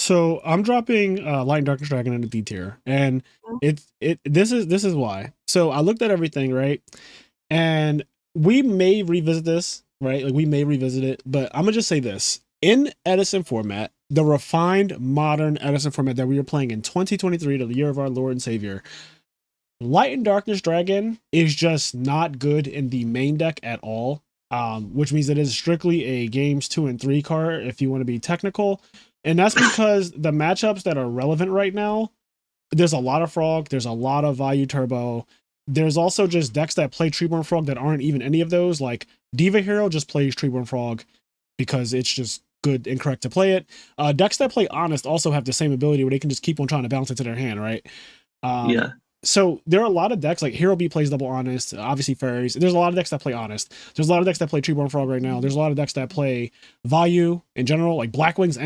So I'm dropping Light and Darkness Dragon into D tier, and this is why. So I looked at everything, right, and we may revisit this, right? Like we may revisit it, but I'm gonna just say this: in Edison format, the refined modern Edison format that we were playing in 2023, to the year of our Lord and Savior, Light and Darkness Dragon is just not good in the main deck at all. Which means it is strictly a games 2 and 3 card if you want to be technical. And that's because the matchups that are relevant right now, there's a lot of Frog, there's a lot of Value Turbo. There's also just decks that play Treeborn Frog that aren't even any of those. Like Diva Hero just plays Treeborn Frog because it's just good and correct to play it. Decks that play Honest also have the same ability where they can just keep on trying to bounce it to their hand, right? Yeah. So there are a lot of decks like Hero B plays double Honest, obviously Fairies. There's a lot of decks that play Honest. There's a lot of decks that play Treeborn Frog right now. There's a lot of decks that play Value in general, like Blackwings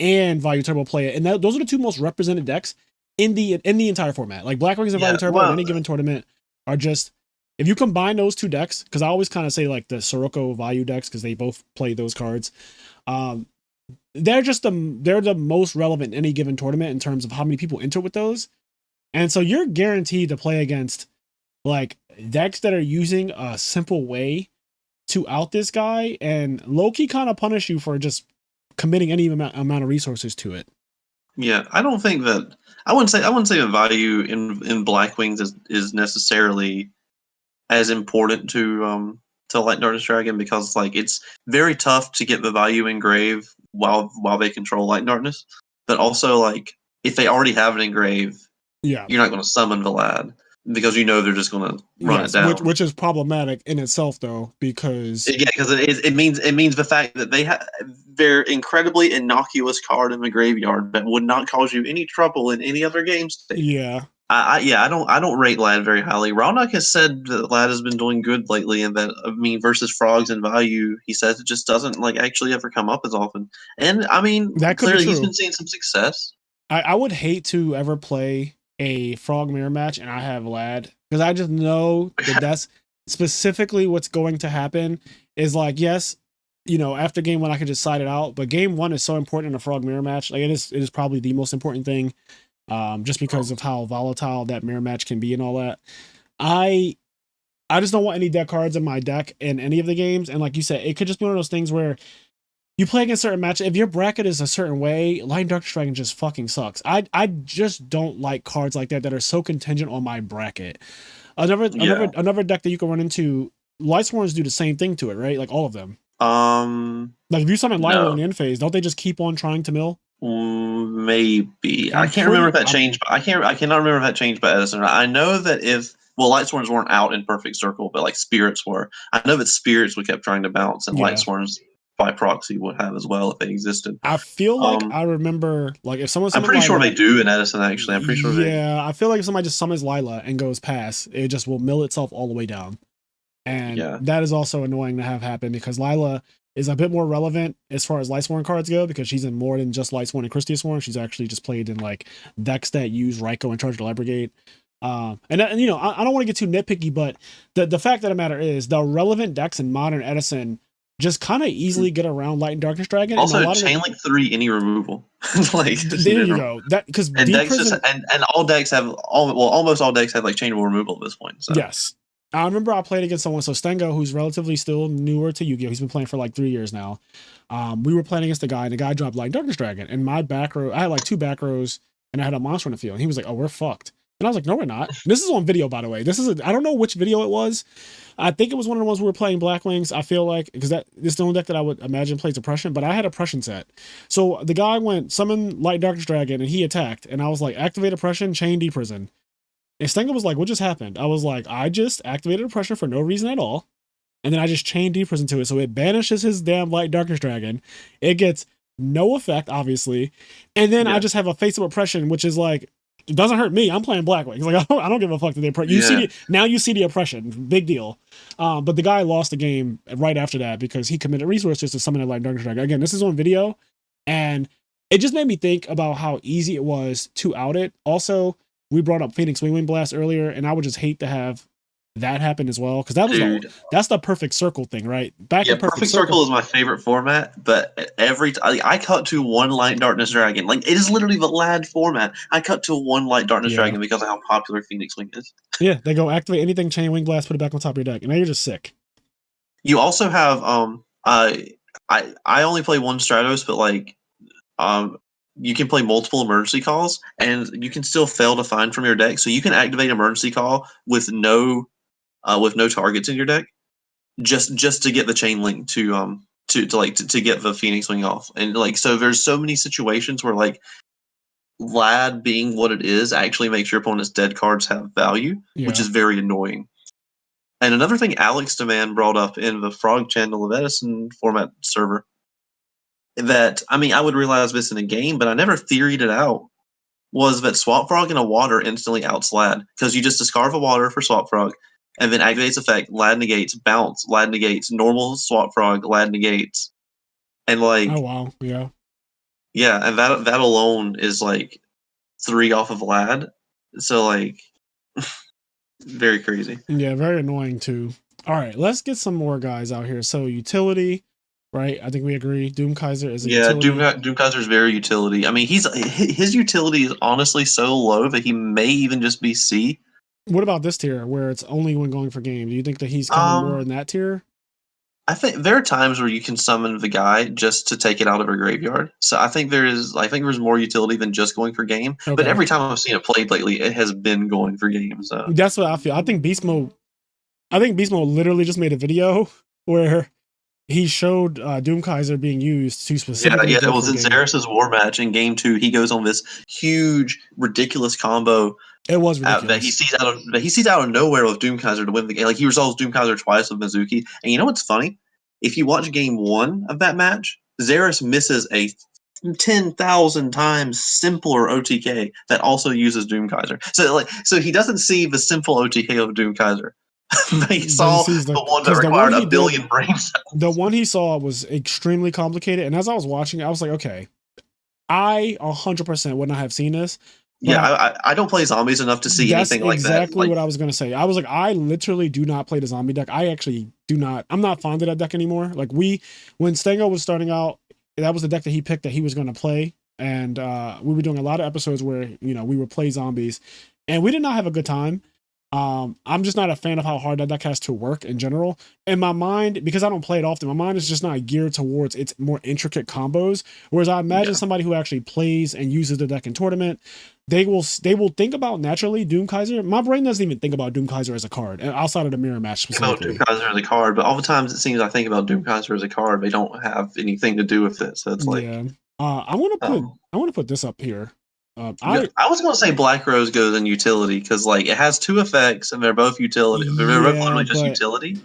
and Value Turbo play it, and those are the two most represented decks in the entire format. Like Blackwings and Value Turbo in any given tournament are just, if you combine those two decks, because I always kind of say like the Sirocco Value decks because they both play those cards. They're the most relevant in any given tournament in terms of how many people enter with those. And so you're guaranteed to play against like decks that are using a simple way to out this guy and low-key kind of punish you for just committing any amount of resources to it. Yeah, I don't think that I wouldn't say the value in Blackwings is necessarily as important to Light and Darkness Dragon, because like it's very tough to get the value engrave while they control Light and Darkness. But also like if they already have an engrave, Yeah, you're not going to summon Vlad because you know they're just going to run it down. which is problematic in itself though, because because it means the fact that they have their incredibly innocuous card in the graveyard that would not cause you any trouble in any other game state. Yeah. I don't rate Lad very highly. Ralnock has said that Lad has been doing good lately, and that versus Frogs and Value, he says it just doesn't like actually ever come up as often. And I mean, that could clearly be true. He's been seeing some success. I would hate to ever play a Frog Mirror match and I have Lad, because I just know that that's specifically what's going to happen. Is like, yes, after game 1 I could just side it out, but game 1 is so important in a Frog Mirror match. Like it is probably the most important thing, just because of how volatile that mirror match can be and all that. I just don't want any deck cards in my deck in any of the games, and like you said, it could just be one of those things where you play against certain matches. If your bracket is a certain way, Light and Darkness Dragon just fucking sucks. I just don't like cards like that are so contingent on my bracket. Another deck that you can run into, Lightsworns do the same thing to it, right? Like all of them. Like if you summon Lilo in the end phase, don't they just keep on trying to mill? Maybe. I can't remember if that changed. I cannot remember if that changed by Edison. I know that Lightsworns weren't out in Perfect Circle, but like Spirits were. I know that Spirits we kept trying to bounce, and Lightsworns by proxy would have as well if they existed. I feel like I remember, like if someone, I'm pretty sure they do in Edison. Actually, I'm pretty sure. Yeah, I feel like if somebody just summons Lila and goes past, it just will mill itself all the way down, and that is also annoying to have happen because Lila is a bit more relevant as far as Lightsworn cards go, because she's in more than just Lightsworn and Christiasworn. She's actually just played in like decks that use Raikou and Charge the Light Brigade. I don't want to get too nitpicky, but the fact of the matter is the relevant decks in modern Edison just kind of easily get around Light and Darkness Dragon. Also, and Chain Link 3 any removal. Like there you go. That because all decks have almost all decks have like changeable removal at this point. So. Yes. I remember I played against someone, so Stengo, who's relatively still newer to Yu-Gi-Oh! He's been playing for like 3 years now. We were playing against a guy, and the guy dropped Light and Darkness Dragon. And my back row, I had like 2 back rows, and I had a monster in the field. And he was like, "Oh, we're fucked." And I was like, "No, we're not." This is on video, by the way. I don't know which video it was. I think it was one of the ones we were playing Blackwings. I feel like, because this is the only deck that I would imagine plays Oppression, but I had Oppression set. So the guy went summon Light and Darkness Dragon, and he attacked. And I was like, activate Oppression, chain Deprison. And Stenga was like, "What just happened?" I was like, "I just activated Oppression for no reason at all. And then I just chained Deprison to it. So it banishes his damn Light and Darkness Dragon. It gets no effect, obviously. And then I just have a Face of Oppression, which is like, it doesn't hurt me. I'm playing Blackwings. Like, I don't give a fuck that they oppression. Now you see the oppression. Big deal. But the guy lost the game right after that because he committed resources to summon a Light and Darkness Dragon. Again, this is on video. And it just made me think about how easy it was to out it. Also, we brought up Phoenix Wing Blast earlier, and I would just hate to have that happened as well? Because that was Dude, that's the perfect circle thing, right? Back yeah, in perfect Perfect circle. Circle is my favorite format, but I cut to one Light Darkness Dragon. Like, it is literally the lad format. I cut to one Light Darkness Yeah. Dragon because of how popular Phoenix Wing is. Yeah, they go activate anything, chain wing blast, put it back on top of your deck, and now you're just sick. You also have I only play one Stratos, but like um you can play multiple emergency calls, and you can still fail to find from your deck. So you can activate emergency call with no targets in your deck, just to get the chain link to get the Phoenix Wing off. And like, so there's so many situations where like Lad being what it is actually makes your opponent's dead cards have value, which Yeah. is very annoying. And another thing Alex Demand brought up in the Frog Channel of Edison format server, that, I mean, I would realize this in a game, but I never theoried it out, was that Swap Frog in a water instantly outs Lad, because you just discard a water for Swap Frog, and then activates effect, Lad negates, bounce, Lad negates, normal Swap Frog, Lad negates. And Oh like, wow. Yeah. yeah, and that alone is like 3 off of Lad. So like, very crazy. Yeah, very annoying too. All right, let's get some more guys out here. So utility, right? I think we agree. Doomkaiser is a Yeah, utility. Doomkaiser's very utility. I mean, his utility is honestly so low that he may even just be C. What about this tier where it's only when going for game? Do you think that he's kind of more Um, in that tier? I think there are times where you can summon the guy just to take it out of a graveyard. So I think there's more utility than just going for game. But Okay. every time I've seen it played lately, it has been going for game. So That's what I feel. I think Beast Mode literally just made a video where he showed Doomkaiser being used to yeah, specifically yeah, it go was for in game. Xerxes War Match in Game 2. He goes on this huge, ridiculous combo It was that ridiculous. he sees out of nowhere with Doomkaiser to win the game. Like, he resolves Doomkaiser twice with Mizuki. And you know what's funny? If you watch Game 1 of that match, Xerxes misses a 10,000 times simpler OTK that also uses Doomkaiser. So he doesn't see the simple OTK of Doomkaiser. He But he saw sees the one that because the one required he a billion did, brain cells. the one he saw was extremely complicated. And as I was watching, I was like, okay, I 100% would not have seen this. But Yeah, I don't play zombies enough to see that's anything like that. exactly Like, what I was gonna say. I was like, I literally do not play the zombie deck. I actually do not. I'm not fond of that deck anymore. Like when Stengo was starting out, that was the deck that he picked that he was gonna play, and we were doing a lot of episodes where we would play zombies, and we did not have a good time. I'm just not a fan of how hard that deck has to work in general. In my mind, because I don't play it often, my mind is just not geared towards its more intricate combos. Whereas I imagine yeah, somebody who actually plays and uses the deck in tournament, they will think about naturally Doomkaiser. My brain doesn't even think about Doomkaiser as a card outside of the mirror match think about specifically. Doomkaiser as a card, but all the times it seems I think about Doomkaiser as a card, they don't have anything to do with it. So it's like, Yeah. I want to put um, this up here. yeah, I I was gonna say Black Rose goes in utility because like it has 2 effects and they're both utility. They're both Yeah, literally just utility.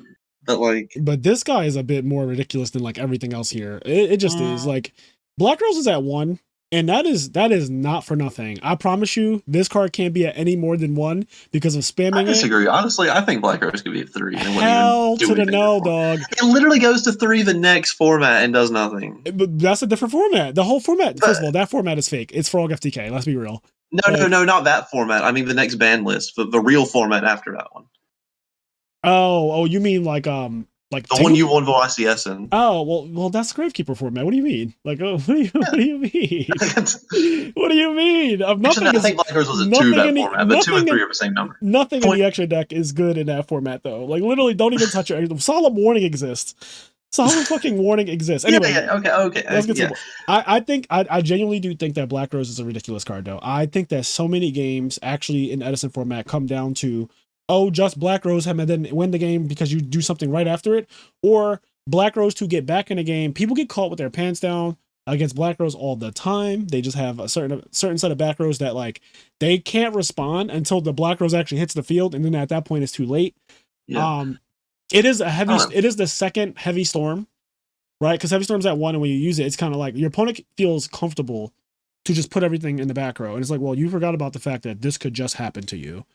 But like, but this guy is a bit more ridiculous than like everything else here. It just is mm, like Black Rose is at 1, and that is not for nothing. I promise you, this card can't be at any more than 1 because of I spamming it. disagree. Honestly, I think Black Rose could be a 3 and it wouldn't even Hell do to the anything no, for it. dog. It literally goes to 3 the next format and does nothing. But that's a different format. The whole format, But first of all, that format is fake. It's Frog FTK. Let's be real. Like, no, not that format. I mean the next ban list, the real format after that one. oh, you mean like The one Tingle? you won for ICS in. Oh, well, that's Gravekeeper format. What do you mean? Like, oh, what do you mean? What do you mean? Actually, no, Nothing I is think Black Rose was a 2 nothing that in the format, but 2 and 3 nothing are the same number. nothing in Point. the extra deck is good in that format though. Like literally, don't even touch it. Solemn warning exists. Solemn fucking warning exists. Anyway, Yeah, okay, let's get yeah. some. I think I genuinely do think that Black Rose is a ridiculous card though. I think that so many games actually in Edison format come down to, oh, just Black Rose him and then win the game because you do something right after it, or Black Rose to get back in the game. People get caught with their pants down against Black Rose all the time. They just have a certain set of back rows that like they can't respond until the Black Rose actually hits the field, and then at that point it's too late. Yeah. Um, it is a heavy. I don't know. It is the second heavy storm, right? Because heavy storm's at 1, and when you use it, it's kind of like your opponent feels comfortable to just put everything in the back row, and it's like, well, you forgot about the fact that this could just happen to you,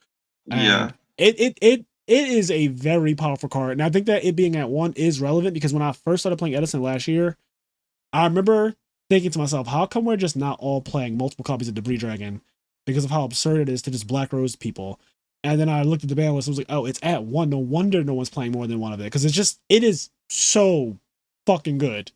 Yeah. and it is a very powerful card, and I think that it being at 1 is relevant because when I first started playing Edison last year, I remember thinking to myself, how come we're just not all playing multiple copies of Debris Dragon because of how absurd it is to just Black Rose people. And then I looked at the ban list. I was like, oh, it's at 1. No wonder no one's playing more than one of it, because it is so fucking good.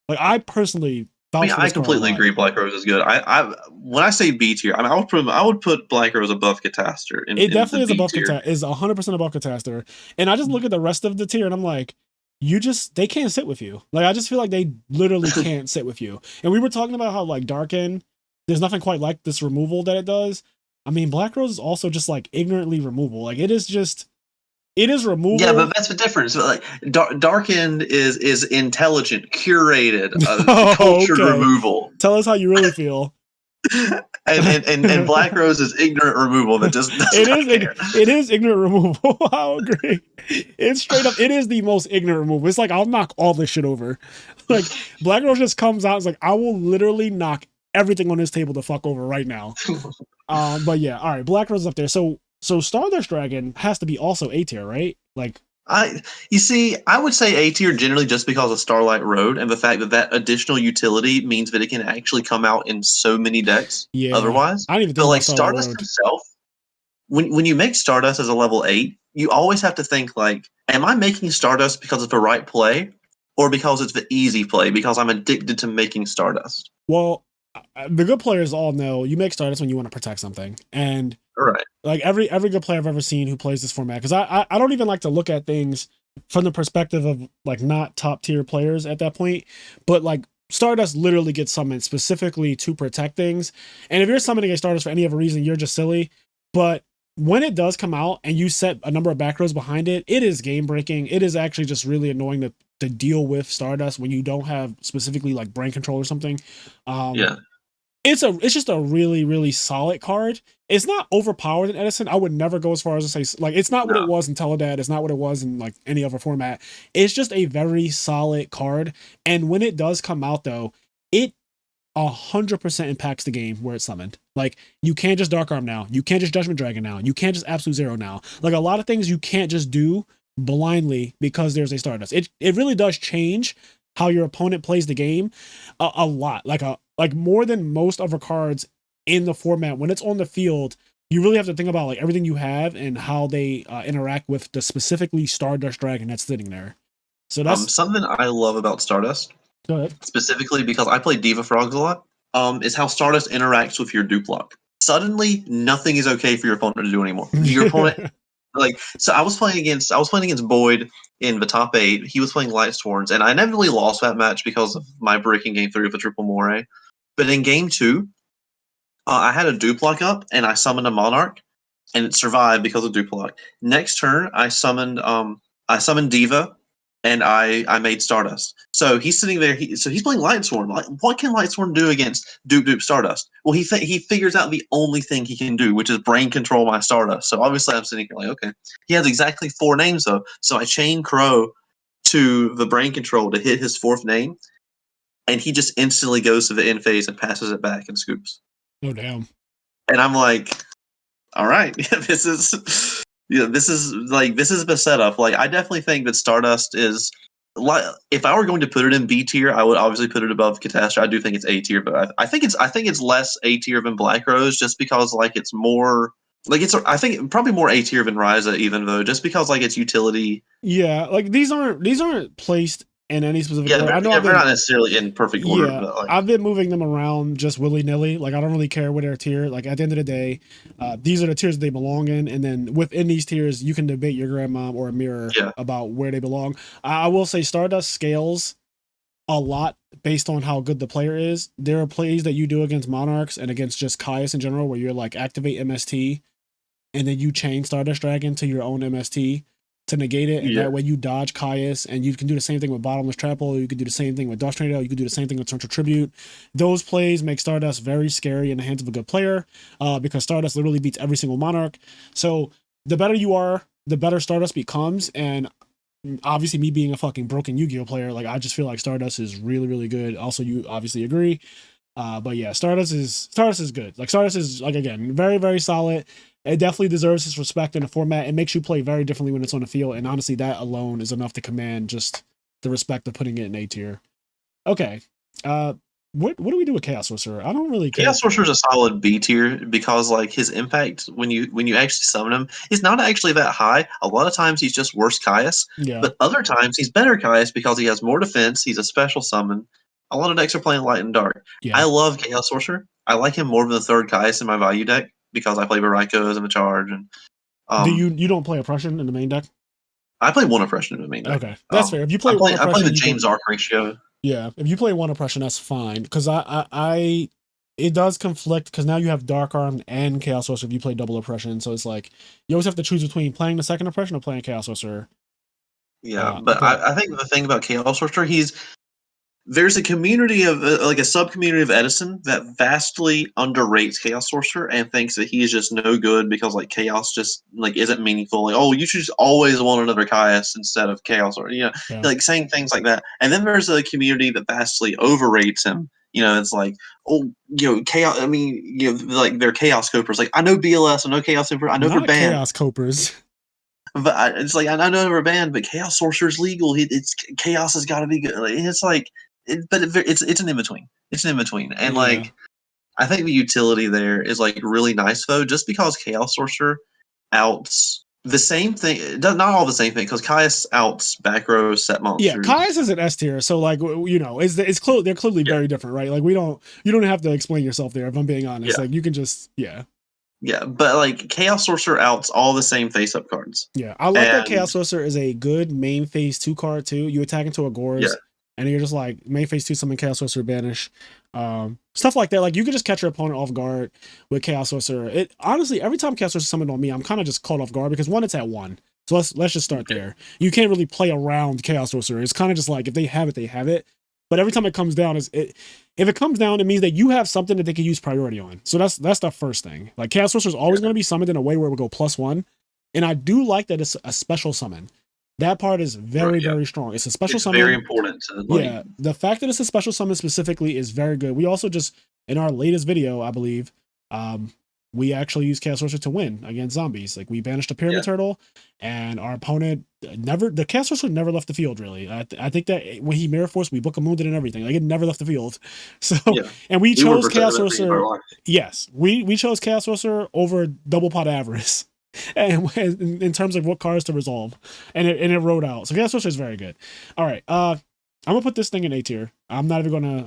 Like, I personally I vouch mean, for I this card a completely lot. agree. Black Rose is good. I when I say B tier, I mean I would put Black Rose above Catastor It in the definitely is B above tier. is 100% above Catastor. And I just look at the rest of the tier and I'm like, they can't sit with you. Like, I just feel like they literally can't sit with you. And we were talking about how, like, Darken, there's nothing quite like this removal that it does. I mean, Black Rose is also just like ignorantly removal. Like, it is Yeah, removal. but that's the difference. Like Darkened is intelligent, curated, Oh, cultured okay. removal, Tell us how you really feel. and Black Rose is ignorant removal that just does not care. It is ignorant removal. I agree. It's straight up. It is the most ignorant removal. It's like, I'll knock all this shit over. Like, Black Rose just comes out. It's like, I will literally knock everything on this table the fuck over right now. But yeah, all right. Black Rose is up there. So Stardust Dragon has to be also A tier, right? Like, You see, I would say A tier generally just because of Starlight Road and the fact that additional utility means that it can actually come out in so many decks yeah, otherwise. I didn't even But think about like Starlight Stardust Road. himself, when you make Stardust as a level 8, you always have to think like, am I making Stardust because it's the right play or because it's the easy play because I'm addicted to making Stardust? Well, the good players all know you make Stardust when you want to protect something, and Right. like every good player I've ever seen who plays this format, because I don't even like to look at things from the perspective of like not top tier players at that point, but like Stardust literally gets summoned specifically to protect things. And if you're summoning a Stardust for any other reason, you're just silly. But when it does come out and you set a number of back rows behind it, it is game breaking. It is actually just really annoying to deal with Stardust when you don't have specifically like brain control or something. Um, Yeah. it's just a really really solid card. It's not overpowered in Edison. I would never go as far as to say like it's not what No. it was in Teledad. It's not what it was in like any other format. It's just a very solid card. And when it does come out though, it 100% impacts the game where it's summoned. Like, you can't just Dark Arm now. You can't just Judgment Dragon now. You can't just Absolute Zero now. Like, a lot of things you can't just do blindly because there's a Stardust. It really does change how your opponent plays the game a lot. Like more than most other cards in the format. When it's on the field, you really have to think about like everything you have and how they interact with the specifically Stardust Dragon that's sitting there. So that's Something I love about Stardust, go ahead. specifically because I play Diva Frogs a lot, is how Stardust interacts with your Duplock. Suddenly, nothing is okay for your opponent to do anymore. Your opponent, like, so I was playing against Boyd in the top 8. He was playing Light Sworns, and I inevitably lost that match because of my breaking game 3 of a triple moray. But in game 2, I had a Duplock up, and I summoned a Monarch, and it survived because of Duplock. Next turn, I summoned Diva, and I made Stardust. So he's sitting there. So he's playing Lightsworn. Like, what can Lightsworn do against Dupe Stardust? Well, he figures out the only thing he can do, which is brain control my Stardust. So obviously, I'm sitting here like, okay, he has exactly 4 names though. So I chain Crow to the brain control to hit his 4th name, and he just instantly goes to the end phase and passes it back and scoops. Oh damn. And I'm like, all right, this is this is the setup. Like, I definitely think that Stardust is like, if I were going to put it in B tier, I would obviously put it above Catastrophe. I do think it's A tier, but I think it's less A tier than Black Rose just because like it's more like it's I think probably more A tier than Ryza even though just because like its utility. Yeah, like these aren't placed in any specific order. I know Yeah, I've they're been not necessarily in perfect order, yeah, but like I've been moving them around just willy nilly. Like, I don't really care what their tier. Like, at the end of the day, these are the tiers they belong in, and then within these tiers, you can debate your grandmom or a mirror yeah, about where they belong. I will say Stardust scales a lot based on how good the player is. There are plays that you do against Monarchs and against just Caius in general where you're like activate MST and then you chain Stardust Dragon to your own MST to negate it, and yeah, that way you dodge Caius, and you can do the same thing with Bottomless Trapple, you can do the same thing with Dust Tornado, you can do the same thing with Torrential Tribute. Those plays make Stardust very scary in the hands of a good player, because Stardust literally beats every single Monarch. So the better you are, the better Stardust becomes, and obviously me being a fucking broken Yu-Gi-Oh player, like, I just feel like Stardust is really, really good. Also, you obviously agree. But yeah, Stardust is good. Like, Stardust is, like, again, very, very solid. It definitely deserves its respect in the format. It makes you play very differently when it's on the field, and honestly, that alone is enough to command just the respect of putting it in A tier. Okay. what do we do with Chaos Sorcerer? I don't really care. Chaos Sorcerer is a solid B tier because like his impact when you actually summon him is not actually that high. A lot of times he's just worse Caius, Yeah, but other times he's better Caius because he has more defense. He's a special summon. A lot of decks are playing light and dark. yeah. I love Chaos Sorcerer. I like him more than the third Caius in my value deck because I play Barikos and the charge, and Do um, you don't play Oppression in the main deck? I play one Oppression in the main deck. Okay, that's fair. If you play one I play Oppression, the you James can. Arc ratio. Yeah, if you play one Oppression, that's fine. Because it does conflict because now you have Dark Arm and Chaos Sorcerer if you play double Oppression. So it's like you always have to choose between playing the second Oppression or playing Chaos Sorcerer. Yeah, but But I think the thing about Chaos Sorcerer, there's a community of like a sub community of Edison that vastly underrates Chaos Sorcerer and thinks that he is just no good because like Chaos just like isn't meaningful. Like, oh, you should just always want another Caius instead of Chaos, or yeah, like saying things like that. And then there's a community that vastly overrates him. It's like, oh, Chaos. I mean, like they're Chaos Copers. Like, I know BLS, I know Chaos Super, I know they're not banned, Chaos Copers. but it's like I know they're banned, but Chaos Sorcerer is legal. It's Chaos has got to be good. Like, it's like. It's an in between. It's an in between, and Yeah, like I think the utility there is like really nice though, just because Chaos Sorcerer outs the same thing. Not all the same thing because Caius outs back row set yeah. monsters. Caius is an S tier, so like it's clear they're clearly Yeah, very different, right? Like you don't have to explain yourself there. If I'm being honest, yeah, like you can just yeah. But like Chaos Sorcerer outs all the same face up cards, yeah. I like that and Chaos Sorcerer is a good main phase 2 card too. You attack into a yeah, Gores, and you're just like main phase 2 summon Chaos Sorcerer banish, stuff like that. Like you could just catch your opponent off guard with Chaos Sorcerer. It honestly every time Chaos Sorcerer summoned on me, I'm kind of just caught off guard because one, it's at 1. So let's just start there. You can't really play around Chaos Sorcerer. It's kind of just like if they have it, they have it. But every time it comes down, if it comes down, it means that you have something that they can use priority on. So that's the first thing. Like Chaos Sorcerer is always going to be summoned in a way where it will go +1, and I do like that it's a special summon. That part is very yeah. very strong. It's a special It's summon. very important to like. Yeah, the fact that it's a special summon specifically is very good. We also just in our latest video, I believe, we actually used Chaos Sorcerer to win against zombies. Like we banished a Pyramid Yeah. Turtle, and our opponent the Chaos Sorcerer never left the field. Really, I think that when he Mirror Force, we book a wounded and everything. Like it never left the field. So, Yeah, and we we were chose Chaos protected at the entire Sorcerer. life. Yes, we chose Chaos Sorcerer over Double Pot Avarice. And in terms of what cards to resolve, and it wrote out. So Chaos Sorcerer is very good. All right, I'm gonna put this thing in A tier. I'm not even gonna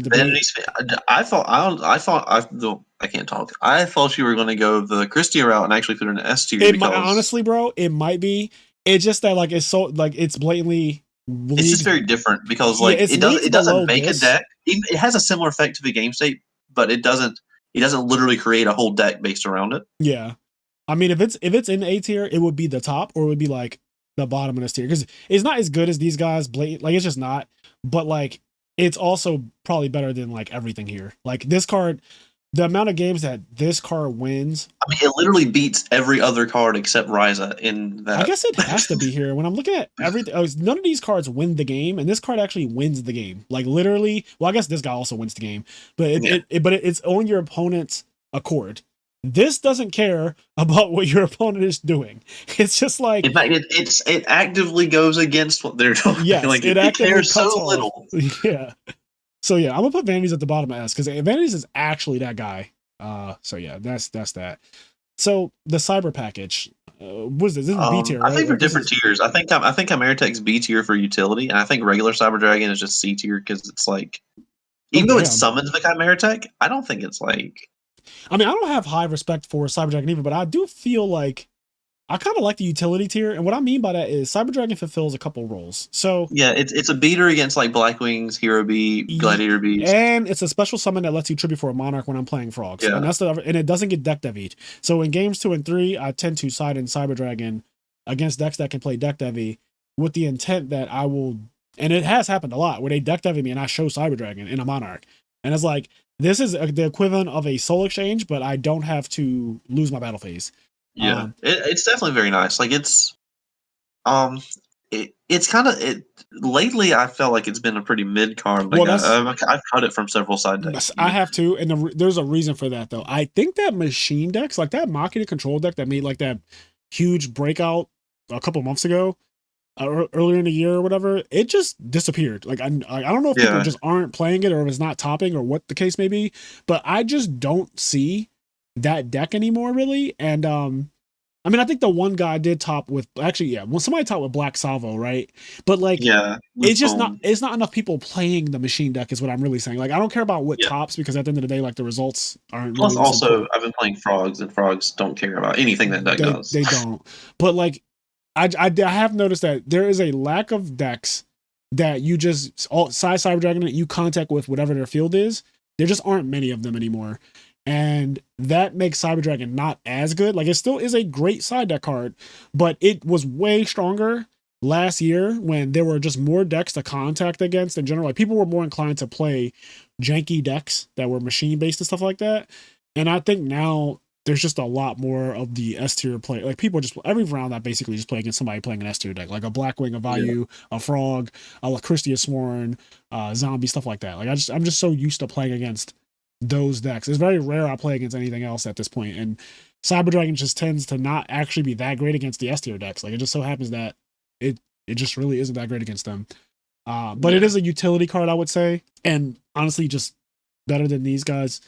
debate. Vanity's, I can't talk. I thought you were going to go the Christie route and actually put it in S tier It might because honestly, bro, it might be. It's just that like it's so like it's blatantly it's just very different because yeah, like it's it leagues below doesn't make a this. deck. It has a similar effect to the game state, but it doesn't literally create a whole deck based around it. Yeah, I mean if it's in A tier, it would be the top or it would be like the bottom of this tier because it's not as good as these guys. Blatant like it's just not. But like it's also probably better than like everything here. Like this card, the amount of games that this card wins, I mean, it literally beats every other card except Ryza in I that. guess it has to be here. When I'm looking at everything, none of these cards win the game, and this card actually wins the game. Like literally, well, I guess this guy also wins the game, but Yeah. it's on your opponent's accord. This doesn't care about what your opponent is doing. It's just like In fact, it actively goes against what they're doing. yes, Like it it actively cares so cuts off. little. Yeah. So yeah, I'm gonna put Vanities at the bottom of S because Vanities is actually that guy. So yeah, that's that. So the cyber package, what is this? This is B tier, right? I think they're Like, this different is, tiers. I think Chimeratech's B tier for utility, and I think regular Cyber Dragon is just C tier because it's like oh even though it damn. summons the Chimeratech, I don't think it's like I mean, I don't have high respect for Cyber Dragon either, but I do feel like I kind of like the utility tier, and what I mean by that is Cyber Dragon fulfills a couple roles. So yeah, it's a beater against like Black Wings, Hero Beat, Gladiator Beast. and it's a special summon that lets you tribute for a monarch when I'm playing frogs, Yeah, and and it doesn't get deck devied. So in games 2 and 3, I tend to side in Cyber Dragon against decks that can play deck devy with the intent that I will, and it has happened a lot where they deck devy me and I show Cyber Dragon in a monarch, and it's like this is the equivalent of a soul exchange, but I don't have to lose my battle phase. yeah, it's definitely very nice. Like um, it's kind of it. Lately, I felt like it's been a pretty mid card. Like Well, that's I've cut it from several side decks. I have to, and there's a reason for that though. I think that machine decks, like that Machina control deck that made like that huge breakout a couple months ago, earlier in the year or whatever, it just disappeared. Like I don't know if people Yeah. just aren't playing it or if it's not topping or what the case may be, but I just don't see that deck anymore really. And I mean, I think the one guy did top with actually, yeah, well, somebody topped with Black Salvo, right? But like, Yeah. With it's just not Boom. it's not enough people playing the machine deck is what I'm really saying. Like, I don't care about what Yeah. tops because at the end of the day, like the results aren't Plus, really what's also, important. I've been playing frogs, and frogs don't care about anything that deck does. They don't. But like, I have noticed that there is a lack of decks that you just all size Cyber Dragon that you contact with whatever their field is. There just aren't many of them anymore. And that makes Cyber Dragon not as good. Like it still is a great side deck card, but it was way stronger last year when there were just more decks to contact against in general. Like people were more inclined to play janky decks that were machine based and stuff like that. And I think now there's just a lot more of the S tier play. Like people just every round I basically just play against somebody playing an S tier deck, like a Blackwing, a Yeah. Value, a Frog, a Lacristia Sworn, Zombie, stuff like that. Like I'm just so used to playing against those decks. It's very rare I play against anything else at this point, and Cyber Dragon just tends to not actually be that great against the S tier decks. Like it just so happens that it just really isn't that great against them. But it Yeah. is a utility card, I would say, and honestly, just better than these guys.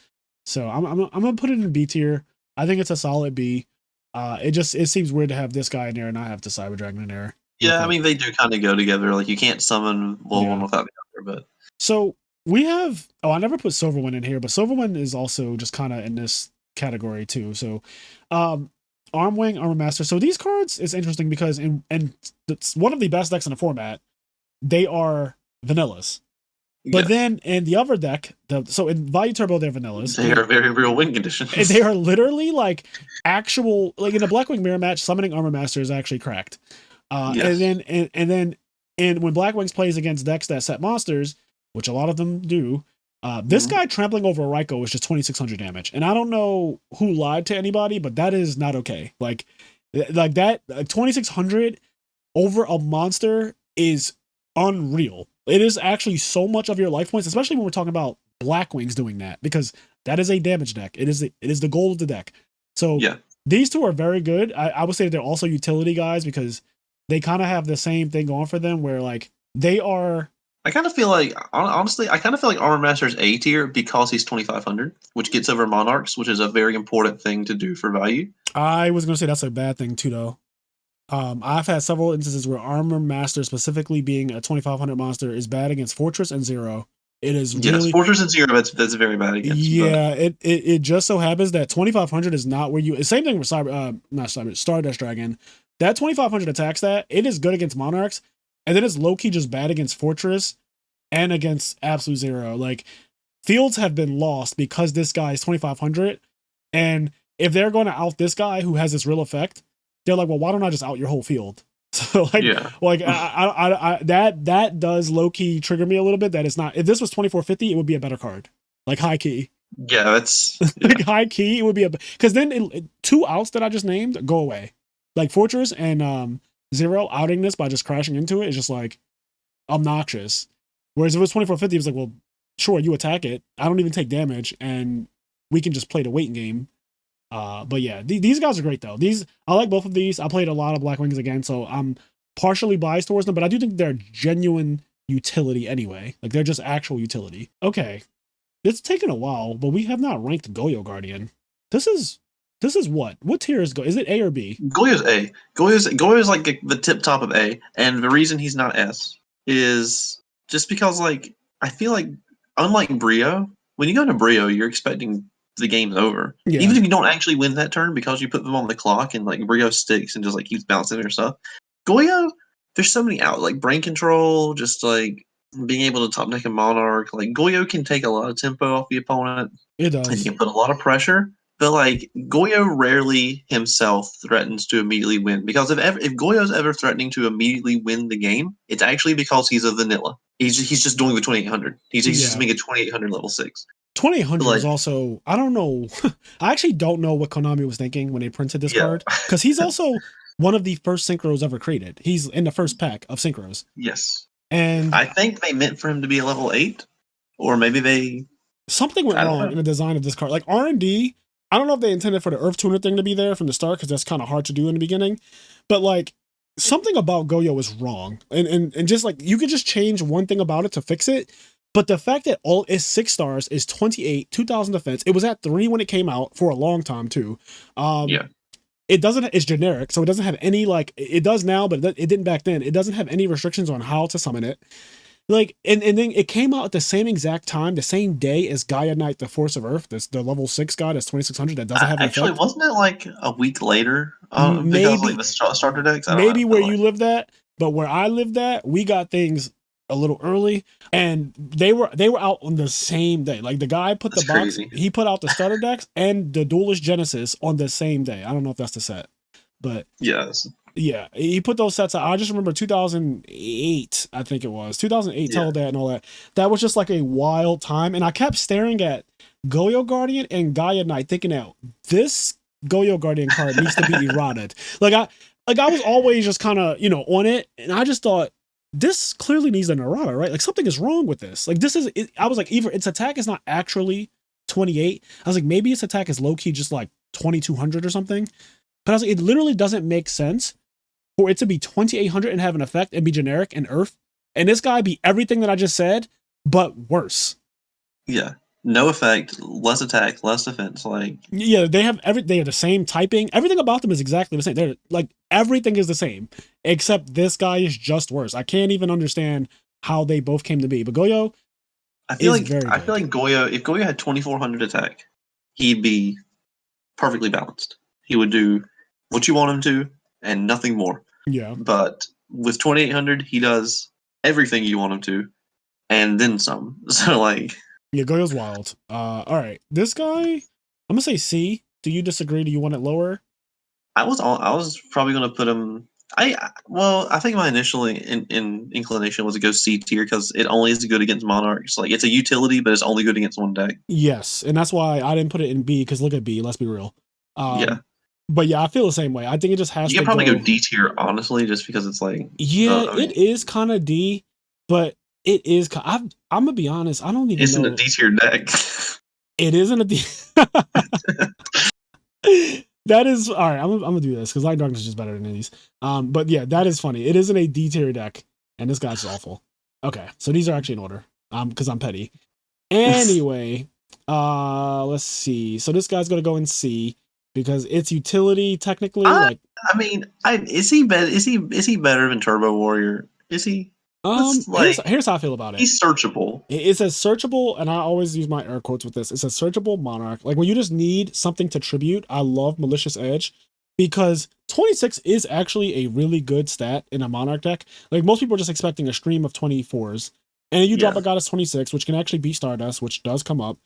So I'm gonna put it in B tier. I think it's a solid B. It seems weird to have this guy in there and not have the Cyber Dragon in there. With Yeah, I it. mean, they do kind of go together. Like, you can't summon one Yeah. without the other, but So we have. Oh, I never put Silverwind in here, but Silverwind is also just kind of in this category too. So, um, Armwing, Armor Master. So these cards is interesting because it's one of the best decks in the format. They are vanillas. But yes, then in the other deck, so in Value Turbo, they're vanillas. they are very real win conditions. And they are literally like actual, like in a Blackwing mirror match, summoning Armor Master is actually cracked. And Yes. then and when Blackwings plays against decks that set monsters, which a lot of them do, this Mhm. guy trampling over a Raikou is just 2,600 damage. And I don't know who lied to anybody, but that is not okay. Like that 2,600 over a monster is unreal. It is actually so much of your life points, especially when we're talking about Blackwings doing that, because that is a damage deck. It is the goal of the deck. So Yeah. these two are very good. I would say they're also utility guys because they kind of have the same thing going for them where like they are. I kind of feel like, honestly, I kind of feel like Armor Master's A tier because he's 2,500, which gets over Monarchs, which is a very important thing to do for value. I was gonna say that's a bad thing too, though. I've had several instances where Armor Master, specifically being a 2,500 monster, is bad against Fortress and Zero. It is Yes, really, Fortress and Zero, that's very bad against, but yeah. It just so happens that 2,500 is not where you. Same thing with not Cyber, Stardust Dragon. That 2,500 attacks that it is good against Monarchs, and then it's low key just bad against Fortress and against Absolute Zero. Like fields have been lost because this guy is 2,500, and if they're going to out this guy who has this real effect, they're like, well, why don't I just out your whole field? So yeah. that does low key trigger me a little bit. That it's not. If this was 2,450, it would be a better card. Like high key, Yeah, that's, yeah. like high key, it would be a because then two outs that I just named go away. Like Fortress and Zero outing this by just crashing into it is just like obnoxious. Whereas if it was 2,450, it was like, well, sure, you attack it. I don't even take damage, and we can just play the waiting game. But yeah, these guys are great though. These I like both of these. I played a lot of Blackwings again, so I'm partially biased towards them, but I do think they're genuine utility anyway. Like they're just actual utility. Okay, it's taken a while, but we have not ranked Goyo Guardian. This is what? What tier is Go? Is it A or B? Goyo's A. Goyo's like the tip top of A, and the reason he's not S is just because, like, I feel like, unlike Brio, when you go to Brio, you're expecting the game's over. Yeah, Even if you don't actually win that turn because you put them on the clock and like Brio sticks and just like keeps bouncing their stuff. Goyo, there's so many out, like brain control, just like being able to top deck a Monarch. Like Goyo can take a lot of tempo off the opponent, it and he does. can put a lot of pressure. But like Goyo rarely himself threatens to immediately win, because if Goyo's ever threatening to immediately win the game, it's actually because he's a vanilla. He's just doing the 2,800. He's just Yeah, being a 2,800 level 6. But 2,800 is like, also. I don't know. I actually don't know what Konami was thinking when they printed this yeah, card because he's also one of the first synchros ever created. He's in the first pack of synchros. yes. And I think they meant for him to be a level 8, or maybe they. something went I don't wrong know. in the design of this card. Like R&D, I don't know if they intended for the Earth Tuner thing to be there from the start because that's kind of hard to do in the beginning. But like something about Goyo is wrong. And just like you could just change one thing about it to fix it. But the fact that all is 6 stars is 28, 2000 defense. It was at 3 when it came out for a long time too. Yeah. It doesn't, it's generic, so it doesn't have any like it does now, but it didn't back then. It doesn't have any restrictions on how to summon it. Like, and then it came out at the same exact time, the same day as Gaia Knight, the Force of Earth. That's the level 6 god, that's 2600. That doesn't have an Actually, effect. wasn't it like a week later? Because like Maybe, the starter decks. I don't know. maybe But where you lived at, but where I lived at, we got things a little early, and they were out on the same day. Like the guy put that's the box, crazy. he put out the starter decks and the Duelist Genesis on the same day. I don't know if that's the set, but Yes. yeah, he put those sets out. I just remember 2008, I think it was 2008, Yeah. Teledat and all that. That was just like a wild time, and I kept staring at Goyo Guardian and Gaia Knight, thinking out this Goyo Guardian card needs to be eroded. I was always just kind of on it, and I just thought this clearly needs an errata, right? Like something is wrong with this. Like this is, I was like, either its attack is not actually 28. I was like, maybe its attack is low key just like 2200 or something. But I was like, it literally doesn't make sense for it to be 2800 and have an effect and be generic and Earth, and this guy be everything that I just said, but worse. Yeah. No effect, less attack, less defense. Like Yeah, they have the same typing. Everything about them is exactly the same. They're like everything is the same, except this guy is just worse. I can't even understand how they both came to be. But Goyo I feel is like very I good. feel like Goyo. If Goyo had 2400 attack, he'd be perfectly balanced. He would do what you want him to and nothing more. Yeah. But with 2800, he does everything you want him to and then some. So like, Yeah, Goyo's wild. All right. This guy, I'm gonna say C. Do you disagree? Do you want it lower? I was probably gonna put him. I think my initial inclination was to go C tier because it only is good against monarchs. Like it's a utility, but it's only good against one deck. Yes, and that's why I didn't put it in B, because look at B, let's be real. Yeah, But yeah, I feel the same way. I think it just has you to can probably go go. D tier honestly, just because it's like Yeah, I it mean, is kind of D, but it is. I'm gonna be honest. I don't even it's in a know. D tier deck. It isn't a D. That is all right. I'm gonna do this because Light Darkness is just better than these. But yeah, that is funny. It isn't a D tier deck, and this guy's just awful. Okay, so these are actually in order. Because I'm petty. Anyway, let's see. So this guy's gonna go in C because it's utility technically. Like, I mean, is he better? Is he better than Turbo Warrior? Is he? Let's, like, here's how I feel about it. he's searchable. It says searchable, and I always use my air quotes with this. It says searchable monarch. Like when you just need something to tribute, I love Malicious Edge because 26 is actually a really good stat in a monarch deck. Like most people are just expecting a stream of 24s. And you drop Yeah. a goddess 26, which can actually beat Stardust, which does come up.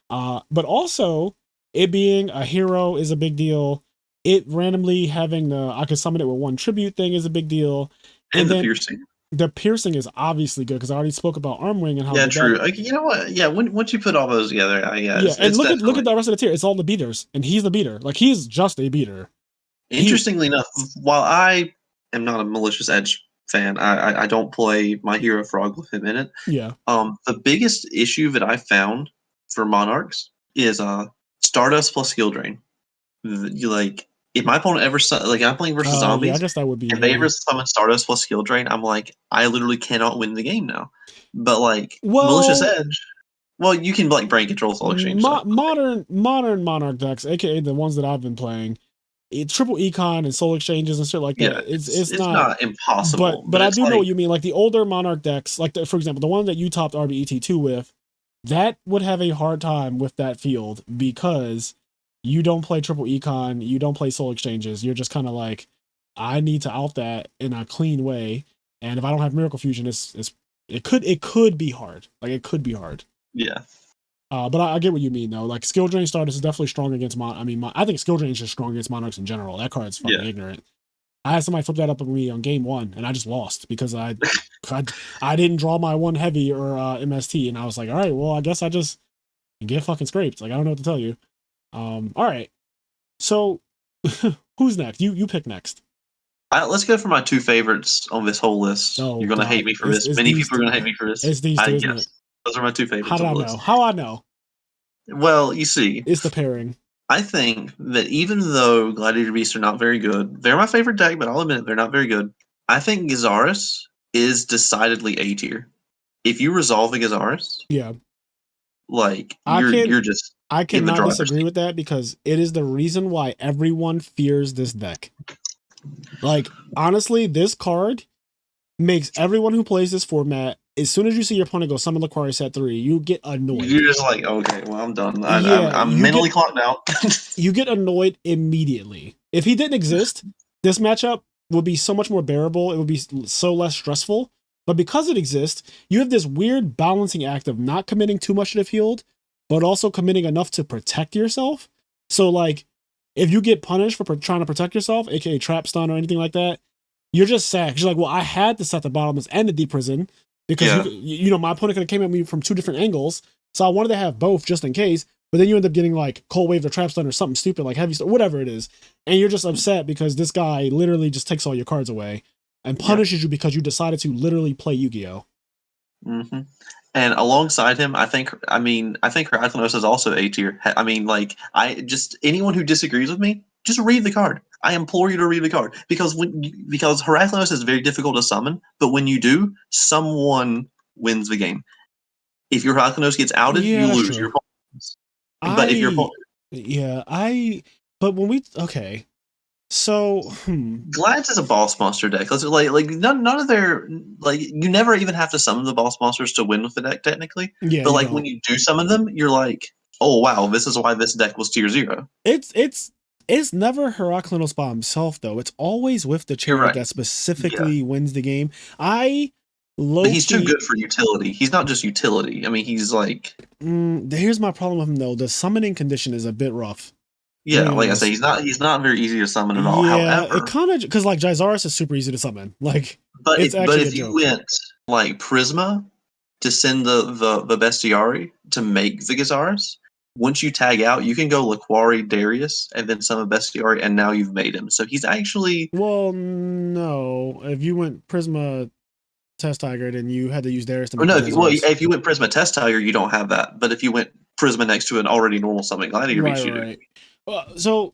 But also, it being a hero is a big deal. It randomly having I could summon it with one tribute thing is a big deal. And the then piercing. the piercing is obviously good because I already spoke about Armwing and how Yeah, good true. that. Like, you know what? Yeah, once you put all those together, Yeah, and it's look at definitely. the rest of the tier. It's all the beaters, and he's the beater. Like he's just a beater. Interestingly enough, while I am not a Malicious Edge fan, I don't play my hero frog with him in it. Yeah. The biggest issue that I found for Monarchs is Stardust plus skill drain. You like if my opponent ever like I'm playing versus zombies, Yeah, I guess that would be. if they ever summon Stardust plus skill drain, I'm like I literally cannot win the game now. But like Malicious Edge, well, you can like brain control soul exchange stuff. Modern monarch decks, aka the ones that I've been playing, triple econ and soul exchanges and shit like that. Yeah, It's not impossible, but I it's do know like, what you mean. Like the older monarch decks, like for example, the one that you topped RBET2 with, that would have a hard time with that field because you don't play triple econ, you don't play soul exchanges. You're just kind of like, I need to out that in a clean way, and if I don't have miracle fusion, it could be hard. Like it could be hard. yeah. But I get what you mean though. Like skill drain Stardust is definitely strong against I think skill drain is just strong against monarchs in general. That card's fucking ignorant. I had somebody flip that up on me on game 1, and I just lost because I didn't draw my one heavy or MST, and I was like, all right, well, I guess I just get fucking scraped. Like I don't know what to tell you. All right, so who's next? You pick next. Let's go for my two favorites on this whole list. Oh, You're gonna God. hate me for this. Many people are gonna hate me for this. It's these two, isn't Yes, it? those are my two favorites. How did I know? How I know? Well, you see, It's the pairing. I think that even though Gladiator Beasts are not very good, they're my favorite deck, but I'll admit they're not very good. I think Gyzarus is decidedly A tier. If you resolve a Gyzarus, Yeah. like I can you're just I in the cannot driver's disagree seat. with that because it is the reason why everyone fears this deck. Like, honestly, this card makes everyone who plays this format, as soon as you see your opponent go summon Laquari set 3, you get annoyed. You're just like, okay, well, I'm done. Yeah, I'm mentally clocked out. you get annoyed immediately. If he didn't exist, this matchup would be so much more bearable. It would be so less stressful. But because it exists, you have this weird balancing act of not committing too much to the field, but also committing enough to protect yourself. So, like, if you get punished for trying to protect yourself, aka trap stun or anything like that, you're just sad. You're like, well, I had to set the bottomless and the deep prison because Yeah. you know my opponent could have came at me from 2 different angles, so I wanted to have both just in case. But then you end up getting like cold wave or trap stun or something stupid like heavy whatever it is, and you're just upset because this guy literally just takes all your cards away and punishes you because you decided to literally play Yu-Gi-Oh. hmm And alongside him, I think Heraklinos is also A tier. I mean, like, anyone who disagrees with me, just read the card. I implore you to read the card because because Heraklinos is very difficult to summon, but when you do, someone wins the game. If your Heraklinos gets outed, Yeah, you that's lose. true. Your opponent wins. But if your opponent, But when we okay, so Glad's is a boss monster deck. Let's like none of their like you never even have to summon the boss monsters to win with the deck technically. yeah, But you like don't. when you do summon them, you're like, oh wow, this is why this deck was tier 0. It's never Heraklinos by himself though. It's always with the You're chariot right. that Yeah. specifically wins the game. I But low he's too key. good for utility. He's not just utility. I mean, he's like Here's my problem with him though. The summoning condition is a bit rough. I'm yeah, gonna be like I say, honest. he's not very easy to summon at all. Yeah, it However, kind of because like Gyzarus is super easy to summon. Like it's but actually a if you joke. went like Prisma to send the Bestiari to make the Gyzarus, once you tag out, you can go Laquari Darius and then summon Bestiari, and now you've made him. So he's actually Well, no. If you went Prisma Test Tiger, then you had to use theirs to or make the no, Gyzarus. if you went Prisma Test Tiger, you don't have that. But if you went Prisma next to an already normal summoning Gladiator Right, beast, you do. right. So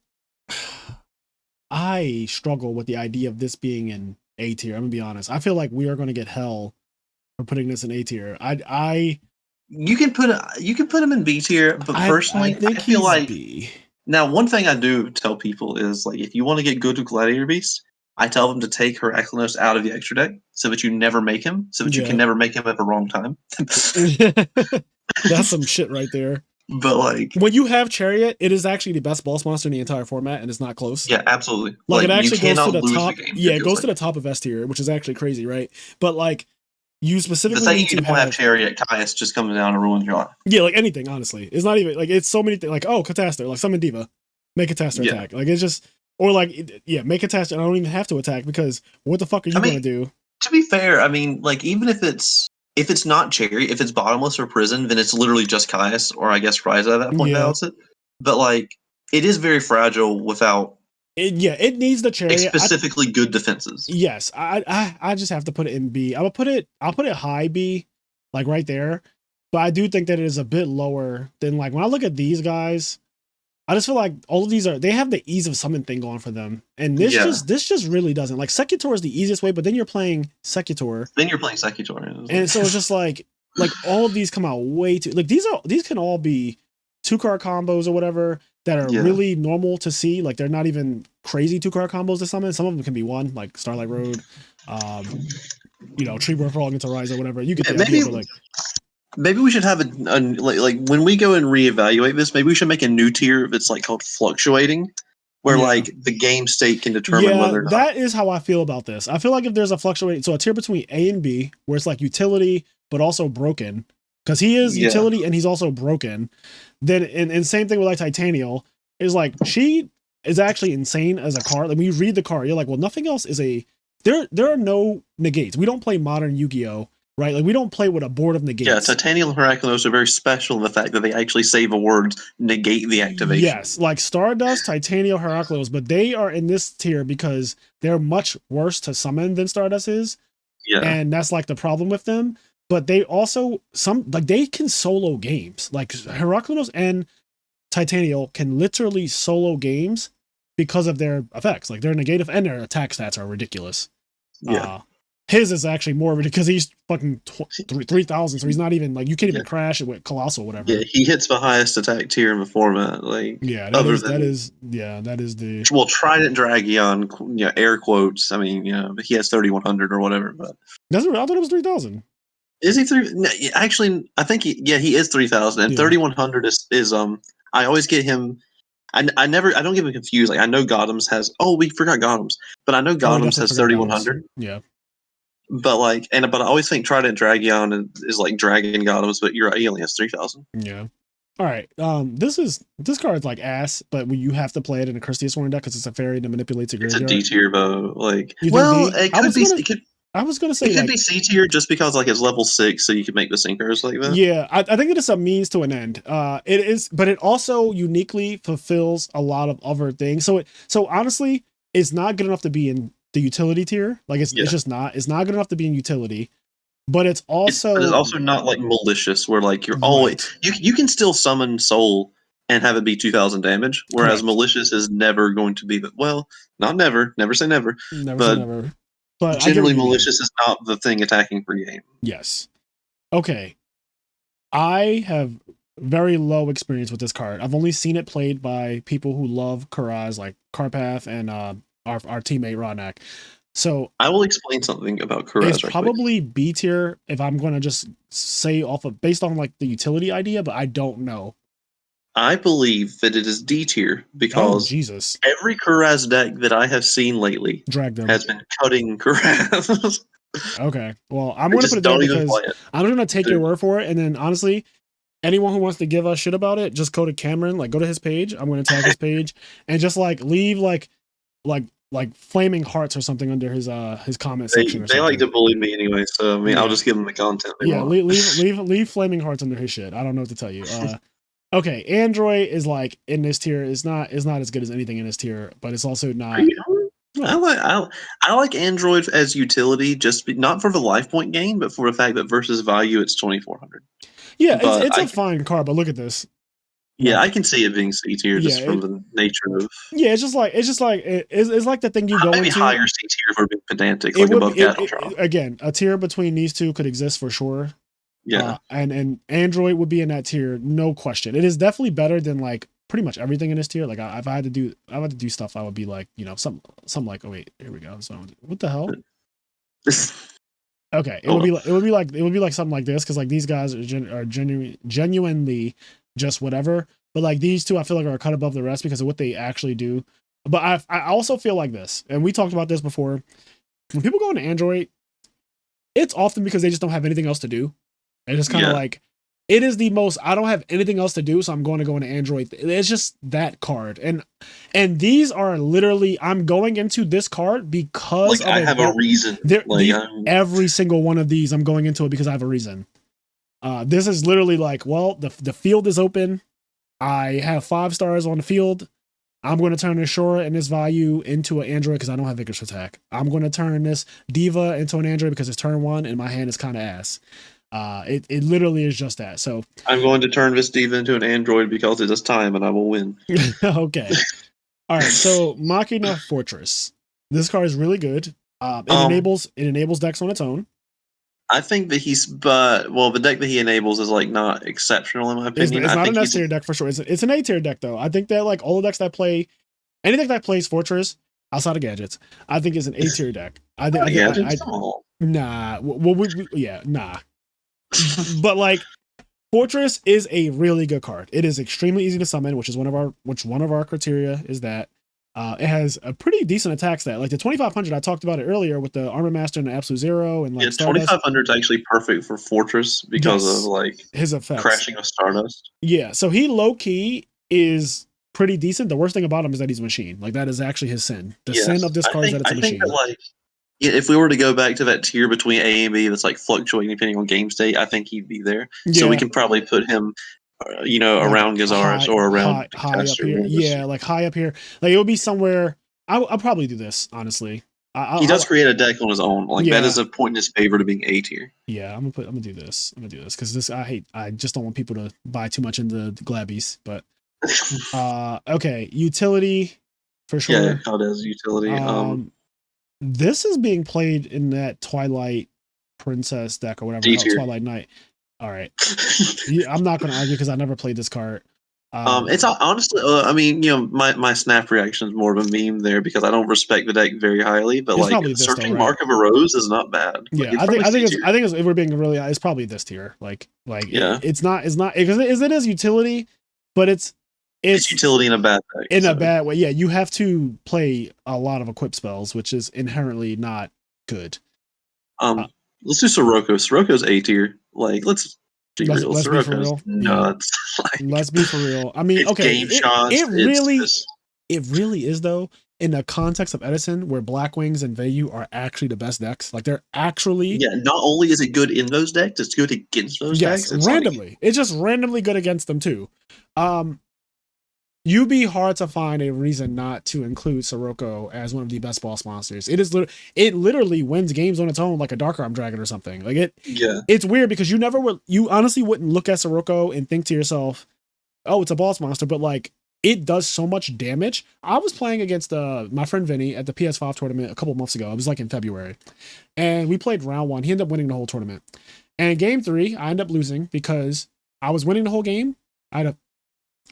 I struggle with the idea of this being in A tier. I'm gonna be honest. I feel like we are gonna get hell for putting this in A tier. You can put him in B tier, but I personally, think I feel he's like B. now one thing I do tell people is like if you want to get good with Gladiator Beast, I tell them to take Heraklinos out of the extra deck so that you never make him, so that you can Yeah. never make him at the wrong time. That's some shit right there. But like, When you have Chariot, it is actually the best boss monster in the entire format, and it's not close. yeah, absolutely. Like it Like you actually goes to cannot the lose the top. game. Yeah, It it feels goes to like the top of S tier, which is actually crazy, right? But like you the specifically second need you to don't have have Chariot, Caius just comes down and ruins your life. yeah, like anything, honestly. It's not even like it's so many things like oh Catastor, like summon Diva, make Catastor Yeah. attack. Like it's just or like make Catastor, I don't even have to attack because what the fuck are you I mean, gonna do? to be fair, I mean, like even if it's not Chariot, if it's bottomless or prison, then it's literally just Caius or I guess Ryza at that point Yeah. balance it. But like it is very fragile without It needs the Chariot. specifically good defenses. Yes, I just have to put it in B. I'll put it high B, like right there. But I do think that it is a bit lower than like when I look at these guys. I just feel like all of these they have the ease of summon thing going for them, and this Yeah. just really doesn't. Like Secutor is the easiest way, but then you're playing Secutor, Then you're playing Secutor. and so it's just like all of these come out way too like these can all be 2-card combos or whatever that are Yeah. really normal to see. Like they're not even crazy 2-card combos to summon. Some of them can be one, like Starlight Road, Tree Bird Frog into Rise or whatever. You get the idea, but like maybe we should have a like when we go and reevaluate this, maybe we should make a new tier that's like called fluctuating, where Yeah. like the game state can determine whether or not. that is how I feel about this. I feel like if there's a fluctuating, so a tier between A and B, where it's like utility but also broken, because he is Yeah. utility and he's also broken. Then and same thing with like Titanial is like she is actually insane as a card. Like when you read the card, you're like, well, nothing else is a there are no negates. We don't play modern Yu-Gi-Oh! Right? Like we don't play with a board of negates. Yeah, Titanial and Heraklinos are very special in the fact that they actually save a word, negate the activation. Yes, like Stardust, Titanial, Heraklinos, but they are in this tier because they're much worse to summon than Stardust is. Yeah. And that's like the problem with them. But they also they can solo games. Like Heraklinos and Titanial can literally solo games because of their effects. Like their negative and their attack stats are ridiculous. Yeah. His is actually more because he's fucking 3,000, so he's not even like you can't even Yeah. crash it with colossal whatever. Yeah, he hits the highest attack tier in the format. Like, Yeah, that other is than that is the well, Trident Dragon, air quotes. I mean, he has 3,100 or whatever. But I thought it was 3,000. is he three? No, actually, I think he is 3,000, and Yeah. 3,100 is. I always get him. I don't get him confused. Like, I know Gotham's has. Oh, we forgot Gotham's, but I know Gotham's definitely has forgot Gotham's. 3,100. Yeah. But but I always think Trident Dragon is like Dragon Gotham's, but you're right, he only has 3,000. Yeah. All right. This card's like ass, but you have to play it in a Christius Warren deck because it's a fairy that manipulates a It's a graveyard. D tier bow. Like, You think well, D? it could be. I was gonna say It could like be C tier just because like it's level 6, so you can make the sinkers like that. yeah. I think that it's a means to an end. It is, but it also uniquely fulfills a lot of other things. So honestly, it's not good enough to be in the utility tier. Like it's just not. It's not good enough to be in utility. But it's also But it's also not like malicious, where like you're right. always you can still summon soul and have it be 2,000 damage, whereas Correct. malicious is never going to be. But well, not never. Never say never. Never but say never. But generally, malicious is not the thing attacking per game. Yes. Okay. I have very low experience with this card. I've only seen it played by people who love Kuraz, like Karpath and our teammate Rodnak. So I will explain something about Kuraz. It's probably B tier if I'm going to just say based on like the utility idea, but I don't know. I believe that it is D tier because Jesus. Every Kuraz deck that I have seen lately has been cutting Kuraz. Okay. Well, I'm going to put it there because I'm going to take your word for it. And then honestly, anyone who wants to give us shit about it, just go to Cameron, like go to his page. I'm going to tag his page and just like leave like flaming hearts or something under his comment section. They like to bully me anyway, so I mean, I'll just give them the content. Leave flaming hearts under his shit. I don't know what to tell you. Okay, Android is like in this tier. Is not as good as anything in this tier, but it's also not. I like Android as utility, not for the life point gain, but for the fact that versus value it's 2,400. Yeah, it's a fine card, but look at this. Yeah, I can see it being C tier just from the nature of. Yeah, it's like the thing you go into. Maybe higher C tier for being pedantic, like above Gattletron. Again, a tier between these two could exist for sure. Yeah, and Android would be in that tier, no question. It is definitely better than like pretty much everything in this tier. Like if I had to do stuff, I would be like some like, oh wait, here we go. So what the hell? Okay, it would be like something like this because like these guys are genuinely just whatever. But like these two, I feel like are cut above the rest because of what they actually do. But I also feel like this, and we talked about this before. When people go into Android, it's often because they just don't have anything else to do. And it's kind of like, it is the most, I don't have anything else to do, so I'm going to go into Android. It's just that card. And these are literally, I'm going into this card because I have a reason. Every single one of these, I'm going into it because I have a reason. This is literally like, well, the field is open. I have 5 stars on the field. I'm going to turn this Shura and this value into an Android because I don't have Vigorous Attack. I'm going to turn this Diva into an Android because it's turn 1 and my hand is kind of ass. It literally is just that. So I'm going to turn this Diva into an Android because it is time and I will win. Okay. All right. So Machina Fortress. This card is really good. It enables decks on its own. I think that the deck that he enables is like not exceptional in my opinion. It's not an S tier deck for sure. It's an A tier deck though. I think that like all the decks that play, any deck that plays Fortress outside of gadgets, I think is an A tier deck. Nah. Nah. But like Fortress is a really good card. It is extremely easy to summon, which one of our criteria is that. It has a pretty decent attack stat. Like the 2,500, I talked about it earlier with the Armor Master and the Absolute Zero, and like 2,500 is actually perfect for Fortress because of like his effects. Crashing of Stardust. Yeah, so he low key is pretty decent. The worst thing about him is that he's a machine. Like that is actually his sin. The sin of this card is that it's a machine. If we were to go back to that tier between A and B that's like fluctuating depending on game state, I think he'd be there. Yeah. So we can probably put him around Gyzarus or around high up here. Yeah, like high up here. Like it would be somewhere. I'll probably do this, honestly. He does create a deck on his own. Like that is a point in his favor to being A tier. Yeah, I'm gonna do this. Because I just don't want people to buy too much into the Glabbies. But okay, utility for sure. Yeah, how does utility? This is being played in that Twilight Princess deck or whatever the D hell, tier. Twilight Knight. All right. Yeah, I'm not going to argue because I never played this card. It's honestly, I mean, my snap reaction is more of a meme there because I don't respect the deck very highly, but It's like probably this though, searching right? Mark of a Rose is not bad. Like Yeah, it's probably C tier. I think it's, if we're being really, it's probably this tier. Yeah, It's not because it is utility, but it's it's utility in a bad deck. in a So bad way. Yeah, you have to play a lot of equip spells, which is inherently not good. Uh, let's do Sirocco. Sirocco's A tier. Like let's be real. let's be for Sirocco's real. Yeah, nuts. Like let's be for real. I mean, it's okay, game shots. It's just it really is though. In the context of Edison, where Blackwings and Vayu are actually the best decks, like they're actually yeah. Not only is it good in those decks, it's good against those yes, decks. It's like randomly. It's just randomly good against them too. Um, you'd be hard to find a reason not to include Sirocco as one of the best boss monsters. It literally wins games on its own, like a Dark Arm Dragon or something. Like yeah. it's weird because you honestly wouldn't look at Sirocco and think to yourself, "Oh, it's a boss monster," but like it does so much damage. I was playing against my friend Vinny at the PS5 tournament a couple months ago. It was like in February, and we played round one. He ended up winning the whole tournament. And game 3, I ended up losing because I was winning the whole game. I had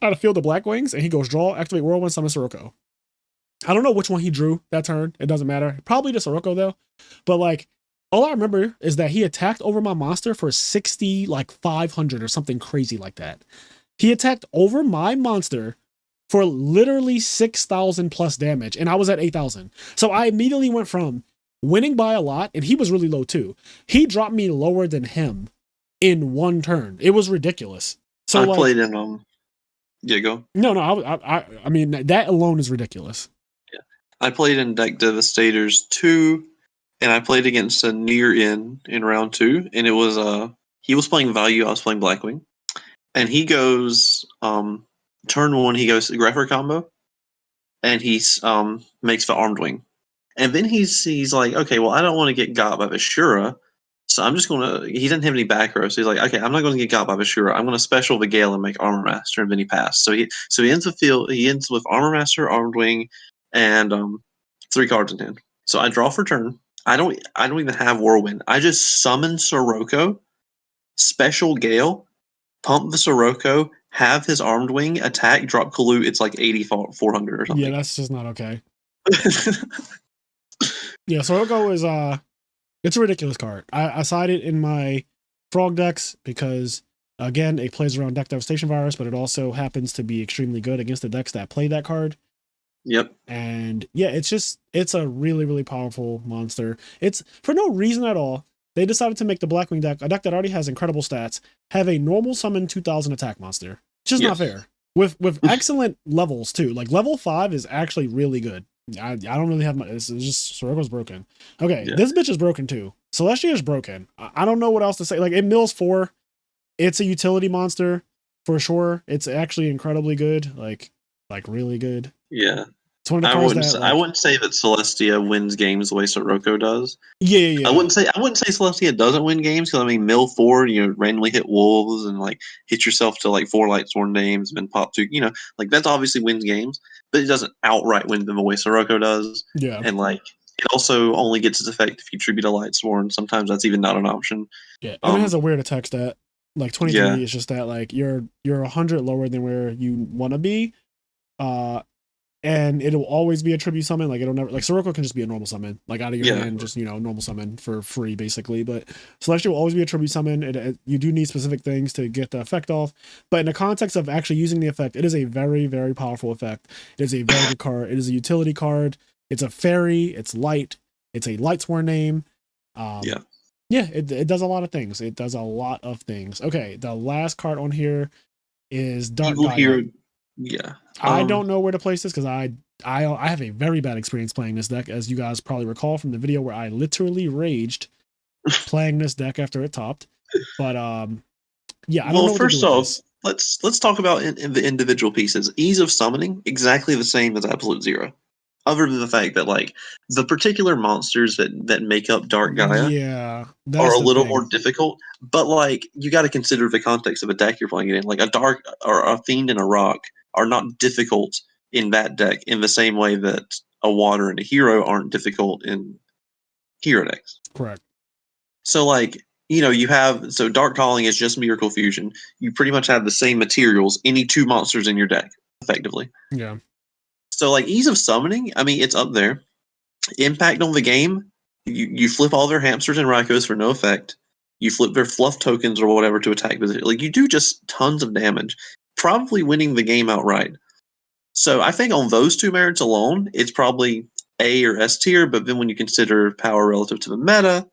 a field of Blackwings, and he goes draw, activate Whirlwind, summon Sirocco. I don't know which one he drew that turn. It doesn't matter. Probably the Sirocco though. But like, all I remember is that he attacked over my monster for 60, like 500 or something crazy like that. He attacked over my monster for literally 6,000 plus damage, and I was at 8,000. So I immediately went from winning by a lot, and he was really low too. He dropped me lower than him in one turn. It was ridiculous. So I like, played in Yeah, go. no, I mean that alone is ridiculous. Yeah. I played in Deck Devastators 2, and I played against a near in round 2, and it was he was playing Value, I was playing Blackwing. And he goes turn 1, he goes Grapher combo, and he makes the Armed Wing. And then he's like, okay, well I don't want to get got by Vashura, so I'm just gonna. He doesn't have any back row, so he's like, okay, I'm not going to get got by Vashura. I'm going to special the Gale and make Armor Master, and then he passed. So he ends the field. He ends with Armor Master, Armed Wing, and 3 cards in hand. So I draw for turn. I don't even have Whirlwind. I just summon Sirocco, special Gale, pump the Sirocco, have his Armed Wing attack, drop Kalut. It's like 8400 or Yeah, something. that's just not okay. Yeah, Sirocco is it's a ridiculous card. I sided in my frog decks because again, it plays around deck devastation virus, but it also happens to be extremely good against the decks that play that card. Yep. And yeah, it's a really, really powerful monster. It's for no reason at all. They decided to make the Blackwing deck, a deck that already has incredible stats, have a normal summon 2000 attack monster. It's just not fair. With excellent levels too. Like level 5 is actually really good. I don't really have my. It's just Sirocco's broken. Okay, Yeah. this bitch is broken too. Celestia is broken. I don't know what else to say. Like it mills 4. It's a utility monster for sure. It's actually incredibly good. Like really good. Yeah. It's one of the I cards wouldn't. that I like. wouldn't say that Celestia wins games the way Sirocco does. Yeah. I wouldn't say Celestia doesn't win games because I mean mill 4, randomly hit wolves and like hit yourself to like 4 Lightsworn names and then pop 2. Like that's obviously wins games, but it doesn't outright win them the way Sirocco does. Yeah. And like it also only gets its effect if you tribute a Lightsworn. Sometimes that's even not an option. Yeah, and it has a weird attack stat. Like 23 Yeah. is just that like you're 100 lower than where you want to be. And it'll always be a tribute summon. Like it'll never like Sirocco can just be a normal summon, like out of your hand, just normal summon for free basically. But Celestia will always be a tribute summon. You do need specific things to get the effect off. But in the context of actually using the effect, it is a very, very powerful effect. It is a very good card. It is a utility card. It's a fairy. It's light. It's a Lightsworn name. Yeah, it does a lot of things. It does a lot of things. Okay, the last card on here is Dark Evil Gaia. Hero. Yeah. I don't know where to place this because I have a very bad experience playing this deck, as you guys probably recall from the video where I literally raged playing this deck after it topped. But yeah, I don't know. Well, first off, let's talk about in the individual pieces. Ease of summoning, exactly the same as Absolute Zero, other than the fact that like the particular monsters that make up Dark Gaia are a little more difficult. But like you got to consider the context of a deck you're playing it in. Like a Dark or a Fiend and a Rock are not difficult in that deck in the same way that a water and a hero aren't difficult in hero decks. Correct. So like, you have Dark Calling is just Miracle Fusion. You pretty much have the same materials, any 2 monsters in your deck, effectively. Yeah. So like ease of summoning, I mean, it's up there. Impact on the game, you flip all their hamsters and Rykos for no effect. You flip their fluff tokens or whatever to attack position. Like you do just tons of damage, probably winning the game outright. So I think on those 2 merits alone, it's probably A or S tier. But then when you consider power relative to the meta,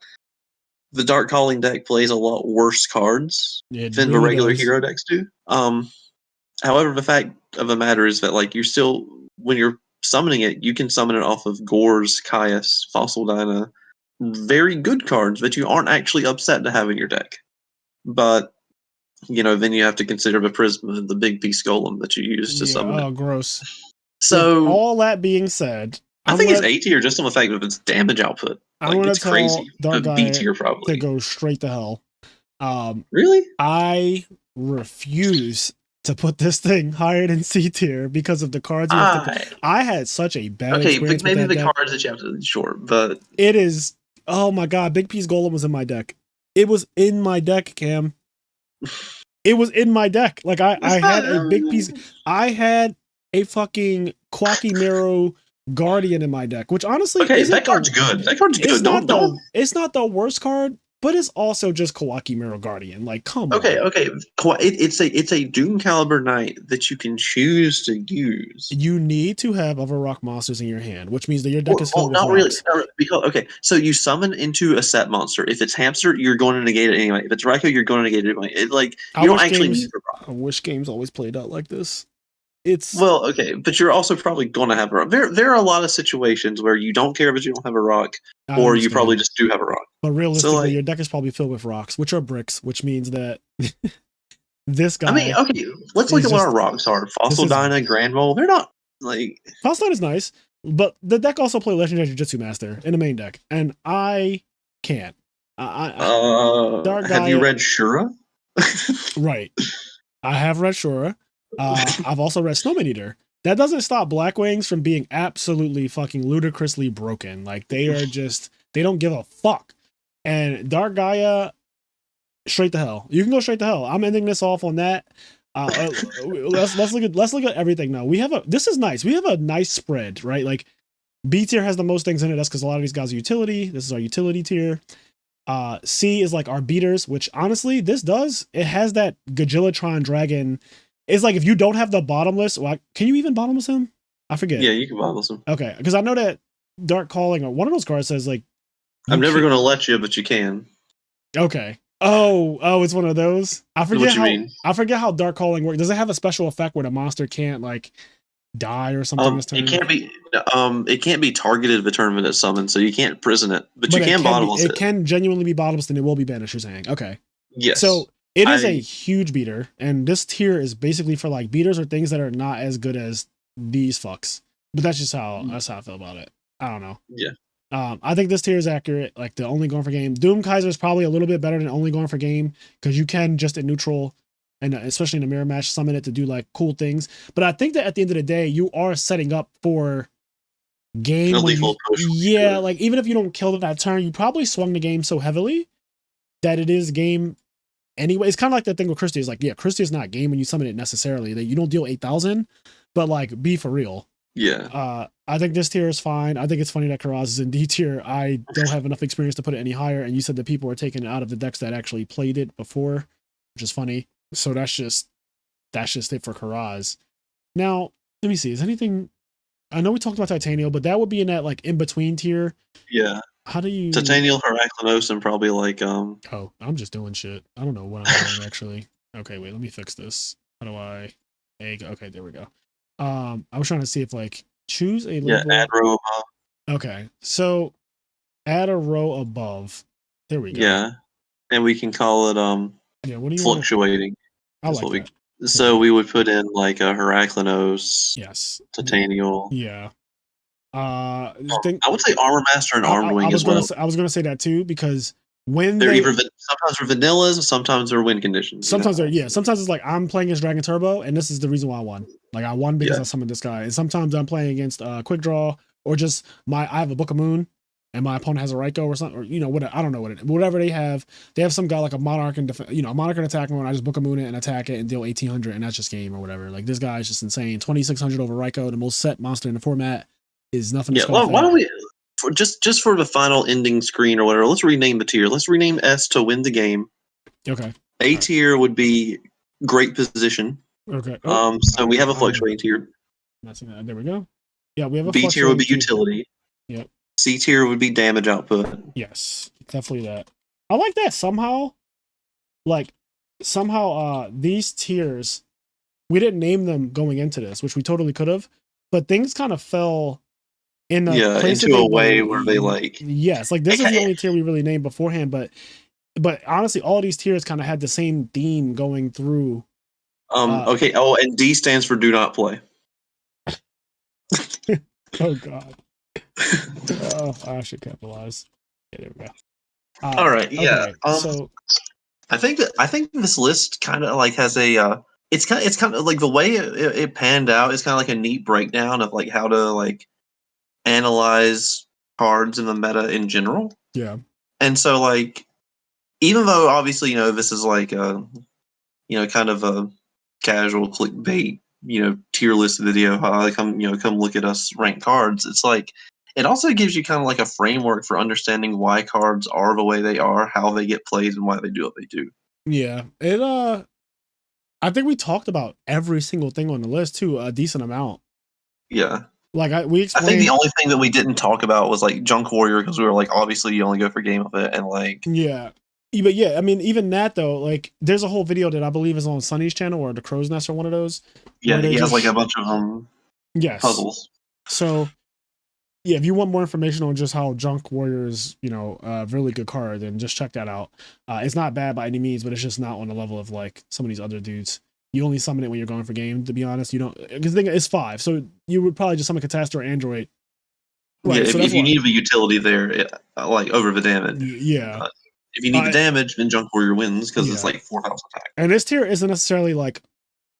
the Dark Calling deck plays a lot worse cards than the regular hero decks do. However, the fact of the matter is that like when you're summoning it, you can summon it off of Gore's, Caius, Fossil Dyna, very good cards that you aren't actually upset to have in your deck. But then you have to consider the Prisma, the big piece golem that you use to summon it. Oh, gross. So with all that being said, I think it's A tier just on the fact of its damage output. Like, it's crazy. Dark Gaia B tier probably to go straight to hell. Really? I refuse to put this thing higher than C tier because of the cards. I had such a bad experience. Maybe with that the deck. cards that you have to short, but it is. Oh my god, Big Piece Golem was in my deck. It was in my deck, Cam. It was in my deck. Like I had a big piece. I had a fucking Quackimero Guardian in my deck, which honestly, that card's good. That card's good. It's not the worst card, but it's also just Quackimero Guardian. Like, come on. Okay. It's a Doom Caliber Knight that you can choose to use. You need to have other rock monsters in your hand, which means that your deck is filled with rocks. Really. Because so you summon into a set monster. If it's Hamster, you're going to negate it anyway. If it's Raikou, you're going to negate it anyway. You don't actually need the rock. I wish games always played out like this. But you're also probably going to have a rock. There are a lot of situations where you don't care, but you don't have a rock, or you probably just do have a rock. But realistically, your deck is probably filled with rocks, which are bricks, which means that this guy. I mean, okay, let's look at what our rocks are. Fossil Dyna, Grand Mole. They're not like. Fossil Dyna is nice, but the deck also plays Legendary Jujutsu Master in the main deck, and I can't. Dark Gaia, have you read Shura? Right. I have read Shura. I've also read Snowman Eater. That doesn't stop Blackwings from being absolutely fucking ludicrously broken. Like they don't give a fuck. And Dark Gaia, straight to hell. You can go straight to hell. I'm ending this off on that. Let's look at everything now. This is nice. We have a nice spread, right? Like B tier has the most things in it. That's because a lot of these guys are utility. This is our utility tier. C is like our beaters, which honestly, it has that Gajilatron Dragon. It's like if you don't have the bottomless, can you even bottomless him? I forget. Yeah, you can bottomless him. Okay, because I know that Dark Calling or one of those cards says like, I'm never going to let you, but you can. Okay. Oh, it's one of those. I forget how Dark Calling works. Does it have a special effect where the monster can't like die or something? This turn? It can't be targeted the turn when it's summoned, so you can't prison it, but you can bottomless it. It can genuinely be bottomless, and it will be banished. You're saying okay? Yes. So it is a huge beater, and this tier is basically for like beaters or things that are not as good as these fucks. But that's just how I feel about it. I don't know. Yeah. I think this tier is accurate. Like the only going for game. Doomkaiser is probably a little bit better than only going for game because you can just in neutral and especially in a mirror match summon it to do like cool things. But I think that at the end of the day, you are setting up for game. Like even if you don't kill that turn, you probably swung the game so heavily that it is game anyway. It's kind of like that thing with Christie. Is like, yeah, Christie is not game when you summon it necessarily. That you don't deal 8,000, but like be for real. Yeah. I think this tier is fine. I think it's funny that Kuraz is in D tier. I don't have enough experience to put it any higher. And you said that people were taking it out of the decks that actually played it before, which is funny. So that's just it for Kuraz. Now, let me see. Is anything? I know we talked about Titanial, but that would be in that like in between tier. Yeah. How do you Titanial, Heraklinos, and probably like Oh, I'm just doing shit. I don't know what I'm doing actually. Okay, wait, let me fix this. How do I okay, there we go. I was trying to see if like choose a label. Yeah, add row above. Okay, so add a row above. There we go. Yeah, and we can call it what do you fluctuating. I like that. So we would put in like a Heraklinos. Yes. Titanial. Yeah. I would say Armor Master and Armed Wing as well. I was gonna say that too because when they're either sometimes they're vanillas, sometimes they're win conditions. Sometimes sometimes it's like I'm playing against Dragon Turbo, and this is the reason why I won. Like I won because I summoned this guy, and sometimes I'm playing against Quick Draw or just I have a Book of Moon and my opponent has a Ryko or something, or what, I don't know what whatever they have some guy like a Monarch and a Monarch and attack mode. I just Book of Moon it and attack it and deal 1800 and that's just game or whatever. Like this guy is just insane. 2600 over Ryko, the most set monster in the format, is nothing to scoff why at. don't we just for the final ending screen or whatever, let's rename the tier. Let's rename S to win the game. Okay. A tier would be great position. Okay. So we have a fluctuating tier. There we go. Yeah, we have a B tier would be utility. Yep. C tier would be damage output. Yes, definitely that. I like that somehow. These tiers, we didn't name them going into this, which we totally could have, but things kind of fell in a place into a way where they like. Yes, like this is the only tier we really named beforehand, but honestly, all these tiers kind of had the same theme going through. Okay. Oh, and D stands for do not play. Oh God. I should capitalize. Yeah, there we go. All right. Yeah. Okay, so I think this list kind of like has a. It's kind of like the way it panned out. It's kind of like a neat breakdown of like how to like analyze cards in the meta in general. Yeah. And so like, even though obviously this is like a kind of a casual clickbait tier list video, come look at us rank cards. It's like it also gives you kind of like a framework for understanding why cards are the way they are, how they get played, and why they do what they do. Yeah, I think we talked about every single thing on the list too, a decent amount. Yeah. Like we explained. I think the only thing that we didn't talk about was like Junk Warrior, because we were like, obviously you only go for game of it, and like. Yeah. But yeah, I mean, even that though, like there's a whole video that I believe is on Sunny's channel or the Crow's Nest or one of those. Yeah, he has like a bunch of puzzles. So yeah, if you want more information on just how Junk Warrior is, a really good card, then just check that out. It's not bad by any means, but it's just not on the level of like some of these other dudes. You only summon it when you're going for game, to be honest. You don't, because the thing it's 5, so you would probably just summon Catastro or Android. Right, yeah, if you need the utility there, like over the damage. Yeah. If you need the damage, then Junk Warrior wins because it's like 4,000 attack. And this tier isn't necessarily like,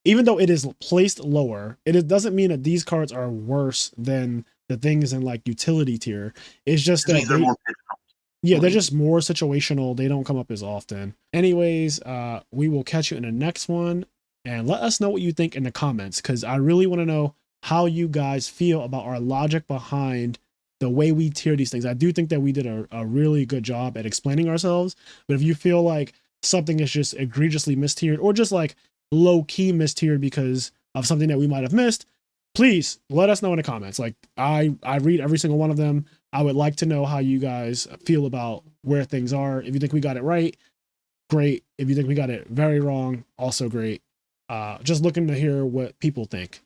even though it is placed lower, it doesn't mean that these cards are worse than the things in like utility tier. It's just that they're more they're just more situational. They don't come up as often. Anyways, we will catch you in the next one, and let us know what you think in the comments, because I really want to know how you guys feel about our logic behind the way we tier these things. I do think that we did a really good job at explaining ourselves, but if you feel like something is just egregiously mistiered or just like low-key mistiered because of something that we might have missed, please let us know in the comments. Like I read every single one of them. I would like to know how you guys feel about where things are. If you think we got it right, great. If you think we got it very wrong, also great. Just looking to hear what people think.